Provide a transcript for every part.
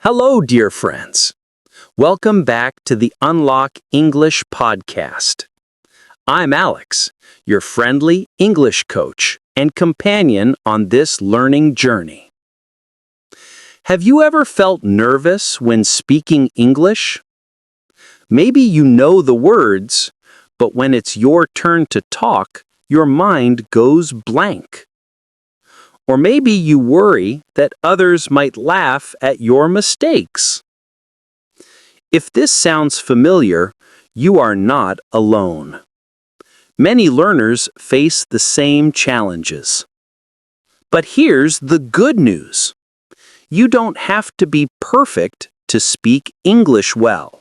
Hello, dear friends. Welcome back to the Unlock English podcast. I'm Alex, your friendly English coach and companion on this learning journey. Have you ever felt nervous when speaking English? Maybe you know the words, but when it's your turn to talk, your mind goes blank. Or maybe you worry that others might laugh at your mistakes. If this sounds familiar, you are not alone. Many learners face the same challenges. But here's the good news. You don't have to be perfect to speak English well.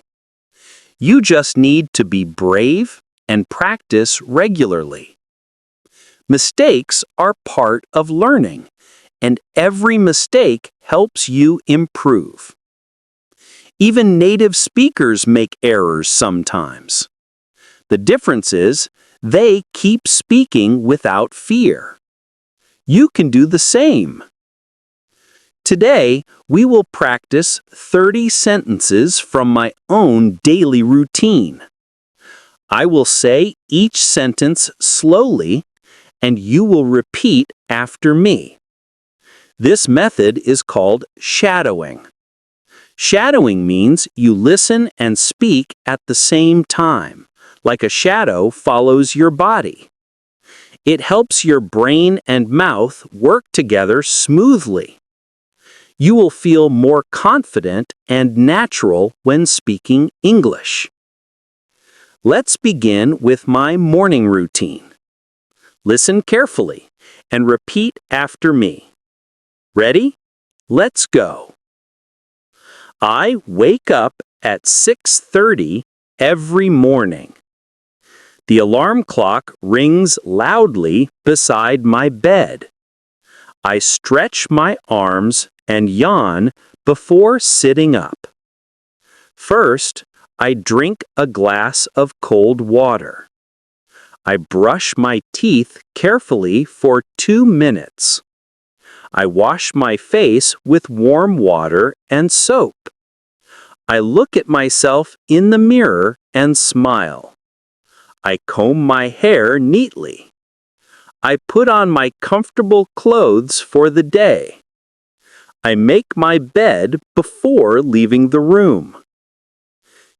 You just need to be brave and practice regularly. Mistakes are part of learning, and every mistake helps you improve. Even native speakers make errors sometimes. The difference is, they keep speaking without fear. You can do the same. Today, we will practice 30 sentences from my own daily routine. I will say each sentence slowly, and you will repeat after me. This method is called shadowing. Shadowing means you listen and speak at the same time, like a shadow follows your body. It helps your brain and mouth work together smoothly. You will feel more confident and natural when speaking English. Let's begin with my morning routine. Listen carefully and repeat after me. Ready? Let's go. I wake up at 6:30 every morning. The alarm clock rings loudly beside my bed. I stretch my arms and yawn before sitting up. First, I drink a glass of cold water. I brush my teeth carefully for 2 minutes. I wash my face with warm water and soap. I look at myself in the mirror and smile. I comb my hair neatly. I put on my comfortable clothes for the day. I make my bed before leaving the room.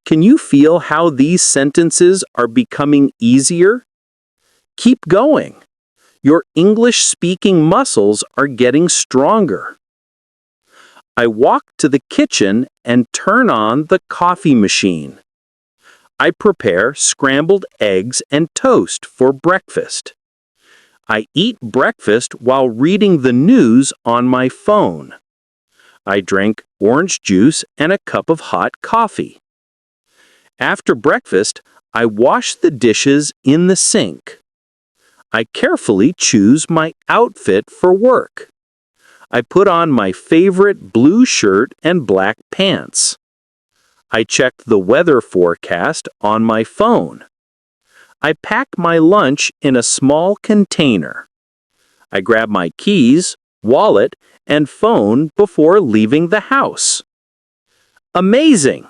Can you feel how these sentences are becoming easier? Keep going. Your English-speaking muscles are getting stronger. I walk to the kitchen and turn on the coffee machine. I prepare scrambled eggs and toast for breakfast. I eat breakfast while reading the news on my phone. I drink orange juice and a cup of hot coffee. After breakfast, I wash the dishes in the sink. I carefully choose my outfit for work. I put on my favorite blue shirt and black pants. I check the weather forecast on my phone. I pack my lunch in a small container. I grab my keys, wallet, and phone before leaving the house. Amazing!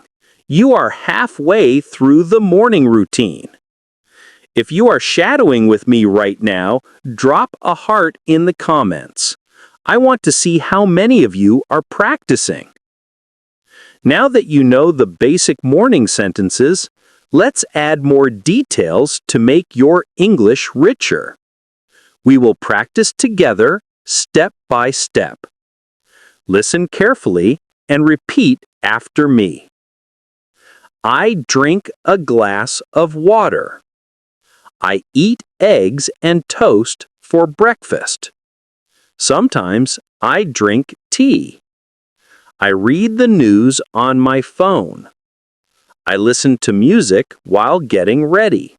You are halfway through the morning routine. If you are shadowing with me right now, drop a heart in the comments. I want to see how many of you are practicing. Now that you know the basic morning sentences, let's add more details to make your English richer. We will practice together, step by step. Listen carefully and repeat after me. I drink a glass of water. I eat eggs and toast for breakfast. Sometimes I drink tea. I read the news on my phone. I listen to music while getting ready.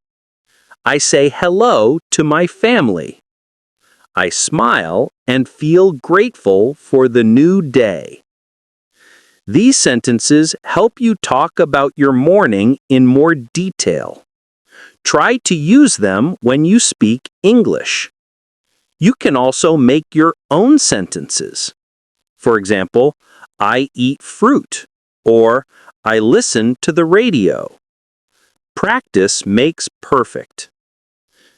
I say hello to my family. I smile and feel grateful for the new day. These sentences help you talk about your morning in more detail. Try to use them when you speak English. You can also make your own sentences. For example, I eat fruit, or I listen to the radio. Practice makes perfect.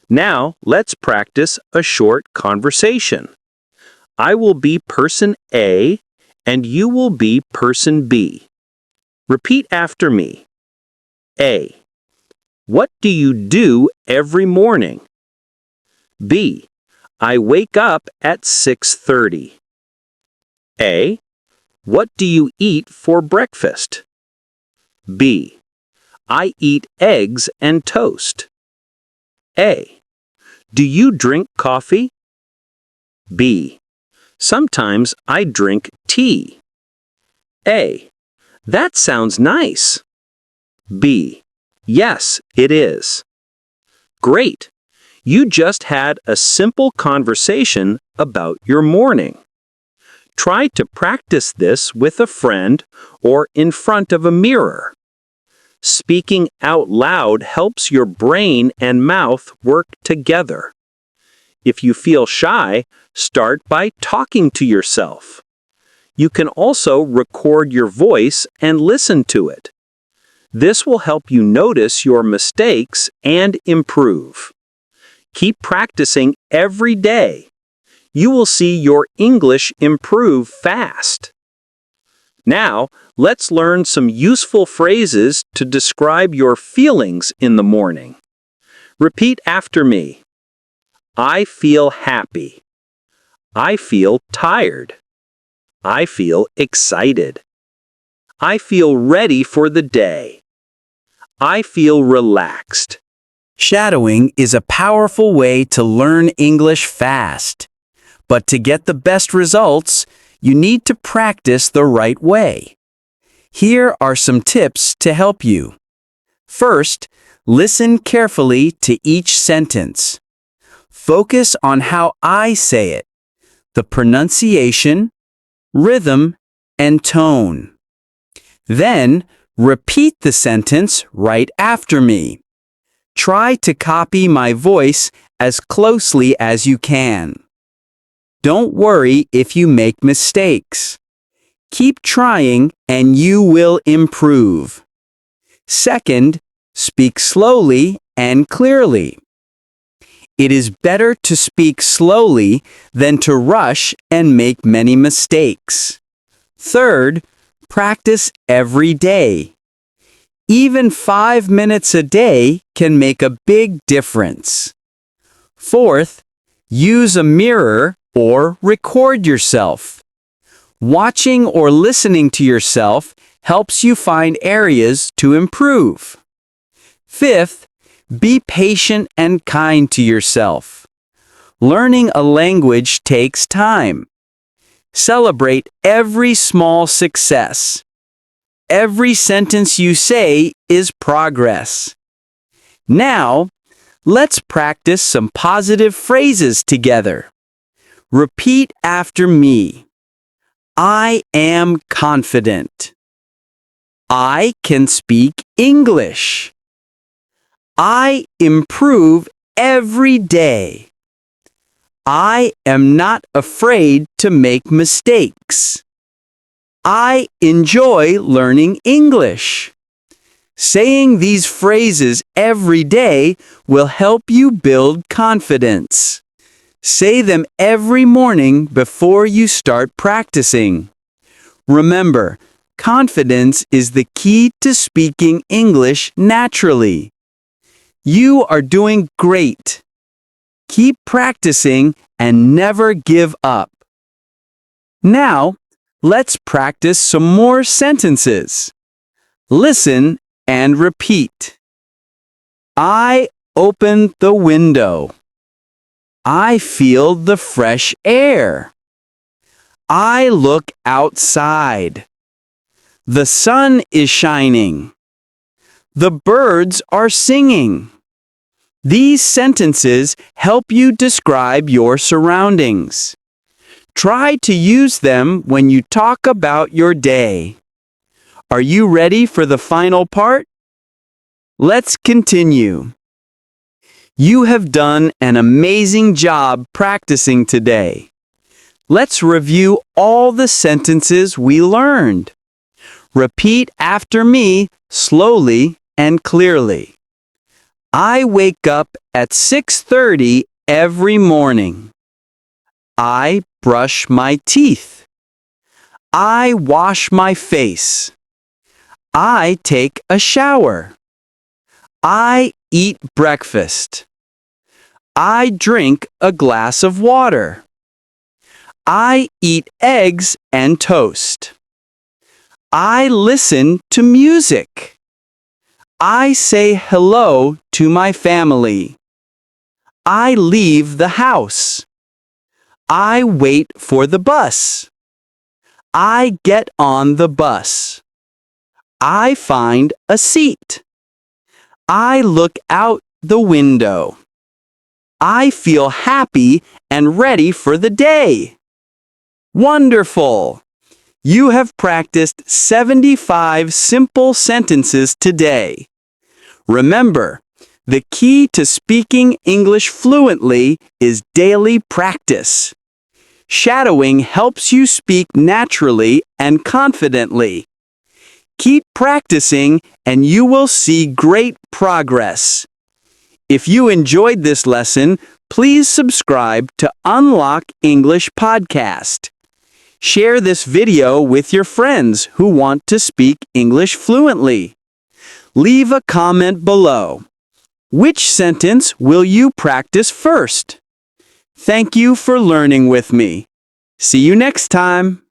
Now, let's practice a short conversation. I will be person A, and you will be person B. Repeat after me. A. What do you do every morning? B. I wake up at 6:30. A. What do you eat for breakfast? B. I eat eggs and toast. A. Do you drink coffee? B. Sometimes I drink tea. A. That sounds nice. B. Yes, it is. Great! You just had a simple conversation about your morning. Try to practice this with a friend or in front of a mirror. Speaking out loud helps your brain and mouth work together. If you feel shy, start by talking to yourself. You can also record your voice and listen to it. This will help you notice your mistakes and improve. Keep practicing every day. You will see your English improve fast. Now, let's learn some useful phrases to describe your feelings in the morning. Repeat after me. I feel happy. I feel tired. I feel excited. I feel ready for the day. I feel relaxed. Shadowing is a powerful way to learn English fast. But to get the best results, you need to practice the right way. Here are some tips to help you. First, listen carefully to each sentence. Focus on how I say it, the pronunciation, rhythm, and tone. Then, repeat the sentence right after me. Try to copy my voice as closely as you can. Don't worry if you make mistakes. Keep trying and you will improve. Second, speak slowly and clearly. It is better to speak slowly than to rush and make many mistakes. Third, practice every day. Even 5 minutes a day can make a big difference. Fourth, use a mirror or record yourself. Watching or listening to yourself helps you find areas to improve. Fifth, be patient and kind to yourself. Learning a language takes time. Celebrate every small success. Every sentence you say is progress. Now, let's practice some positive phrases together. Repeat after me. I am confident. I can speak English. I improve every day. I am not afraid to make mistakes. I enjoy learning English. Saying these phrases every day will help you build confidence. Say them every morning before you start practicing. Remember, confidence is the key to speaking English naturally. You are doing great. Keep practicing and never give up. Now, let's practice some more sentences. Listen and repeat. I open the window. I feel the fresh air. I look outside. The sun is shining. The birds are singing. These sentences help you describe your surroundings. Try to use them when you talk about your day. Are you ready for the final part? Let's continue. You have done an amazing job practicing today. Let's review all the sentences we learned. Repeat after me slowly and clearly. I wake up at 6:30 every morning. I brush my teeth. I wash my face. I take a shower. I eat breakfast. I drink a glass of water. I eat eggs and toast. I listen to music. I say hello to my family. I leave the house. I wait for the bus. I get on the bus. I find a seat. I look out the window. I feel happy and ready for the day. Wonderful! You have practiced 75 simple sentences today. Remember, the key to speaking English fluently is daily practice. Shadowing helps you speak naturally and confidently. Keep practicing and you will see great progress. If you enjoyed this lesson, please subscribe to Unlock English Podcast. Share this video with your friends who want to speak English fluently. Leave a comment below. Which sentence will you practice first? Thank you for learning with me. See you next time.